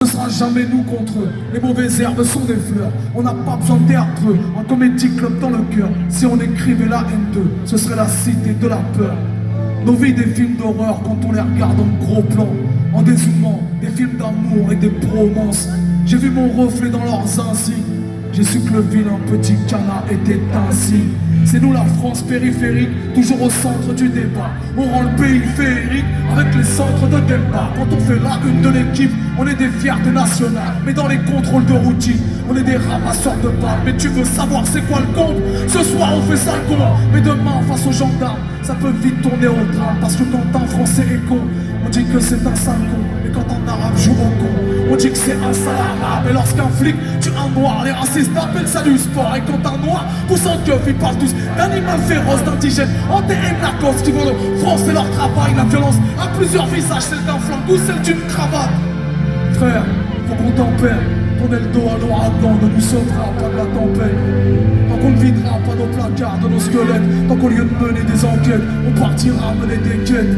sera jamais nous contre eux. Les mauvaises herbes sont des fleurs. On n'a pas besoin de théâtre, un comédie club dans le cœur. Si on écrivait la N2, ce serait la cité de la peur. Nos vies des films d'horreur quand on les regarde en gros plan, en dézoomant, des films d'amour et des bromances. J'ai vu mon reflet dans leurs insignes. J'ai su que le vilain petit canard était ainsi. C'est nous la France périphérique, toujours au centre du débat. On rend le pays féerique avec les centres de débat. Quand on fait la une de l'équipe, on est des fiertés nationales. Mais dans les contrôles de routine, on est des ramasseurs de balles. Mais tu veux savoir c'est quoi le compte? Ce soir on fait ça le con. Mais demain face aux gendarmes, ça peut vite tourner au drame. Parce que quand un Français est con, on dit que c'est un sale con. Et quand un arabe joue au con, on dit que c'est un sale arabe. Et lorsqu'un flic tue un noir, les racistes appellent ça du sport. Et quand un noir pousse en keuf, ils parlent tous d'animal féroce, d'indigènes, anti-haine, narcos qui veulent français leur travail. La violence a plusieurs visages, celle d'un flingue ou celle d'une cravate. Frère, faut qu'on tempère. Tourner le dos à l'ouragan ne nous sauvera pas de la tempête. Tant qu'on ne videra pas nos placards de nos squelettes, tant qu'au lieu de mener des enquêtes, on partira mener des quêtes.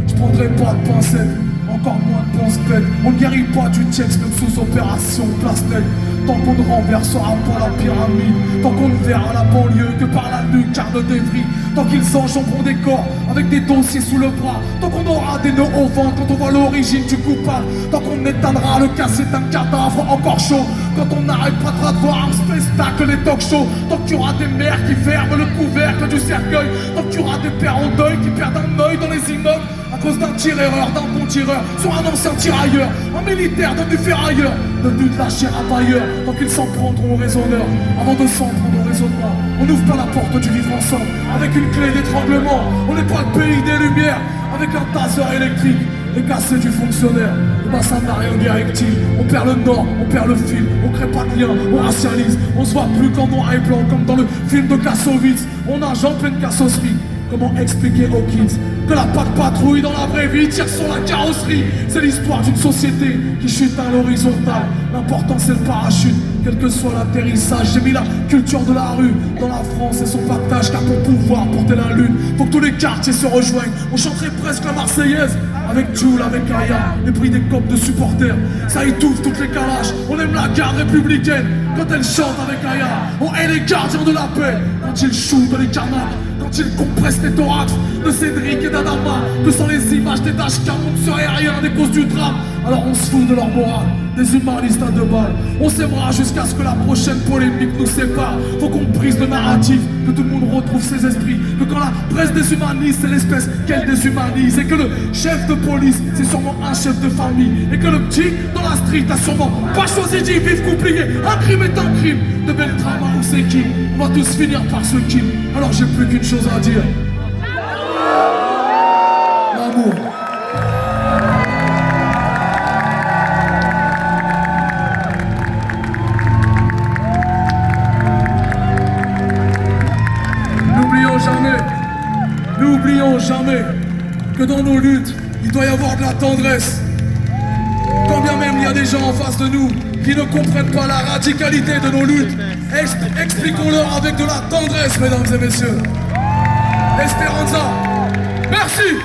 Je prendrai pas de pincettes, encore moins de pense-bête. On ne guérit pas du texte même sous opération place-nette. Tant qu'on ne renversera pas la pyramide, tant qu'on ne verra la banlieue que par la lucarne de débris, tant qu'ils enjamberont des corps avec des dossiers sous le bras, tant qu'on aura des nœuds au ventre quand on voit l'origine du coupable, tant qu'on éteindra le cassé d'un cadavre encore chaud, quand on n'arrêtera pas de voir un spectacle les talk shows, tant qu'il y aura des mères qui ferment le couvercle du cercueil, tant qu'il y aura des pères en deuil qui perdent un œil dans les immeubles à cause d'un tir-erreur, d'un bon tireur sur un ancien tirailleur, un militaire devenu ferrailleur, devenu de la chair à bailleur, tant qu'ils s'en prendront aux raisonneurs avant de s'en prendre au raisonnement. On n'ouvre pas la porte du vivre ensemble avec une clé d'étranglement. On n'est pas le pays des lumières avec un tasseur électrique et cassé du fonctionnaire. Le bassin n'a rien directive. On perd le nord, on perd le fil, on crée pas de lien, on racialise. On se voit plus qu'en noir et blanc comme dans le film de Kassovitz. On nage en pleine cassosserie. Comment expliquer aux kids que la patte patrouille dans la vraie vie tire sur la carrosserie? C'est l'histoire d'une société qui chute à l'horizontale. L'important c'est le parachute, quel que soit l'atterrissage. J'ai mis la culture de la rue dans la France et son partage, car pour pouvoir porter la lune, faut que tous les quartiers se rejoignent. On chanterait presque la Marseillaise avec Jules, avec Aya, les prix des copes de supporters. Ça étouffe toutes les calages. On aime la garde républicaine quand elle chante avec Aya. On est les gardiens de la paix quand ils shootent les carnages, quand ils compressent les thorax de Cédric et d'Adama, que sans les images des tâches car on ne serait rien des causes du drame. Alors on se fout de leur morale, des humanistes à deux balles. On s'aimera jusqu'à ce que la prochaine polémique nous sépare. Faut qu'on brise le narratif, que tout le monde retrouve ses esprits, que quand la presse déshumanise, c'est l'espèce qu'elle déshumanise, et que le chef de police, c'est sûrement un chef de famille, et que le petit dans la street a sûrement pas choisi d'y vivre compliqué. Un crime est un crime, de belles drames où c'est qui? On va tous finir par ce kill. Alors j'ai plus qu'une chose à dire: l'amour. N'oublions jamais que dans nos luttes, il doit y avoir de la tendresse. Quand bien même il y a des gens en face de nous qui ne comprennent pas la radicalité de nos luttes, expliquons-leur avec de la tendresse, mesdames et messieurs. Esperanza, merci.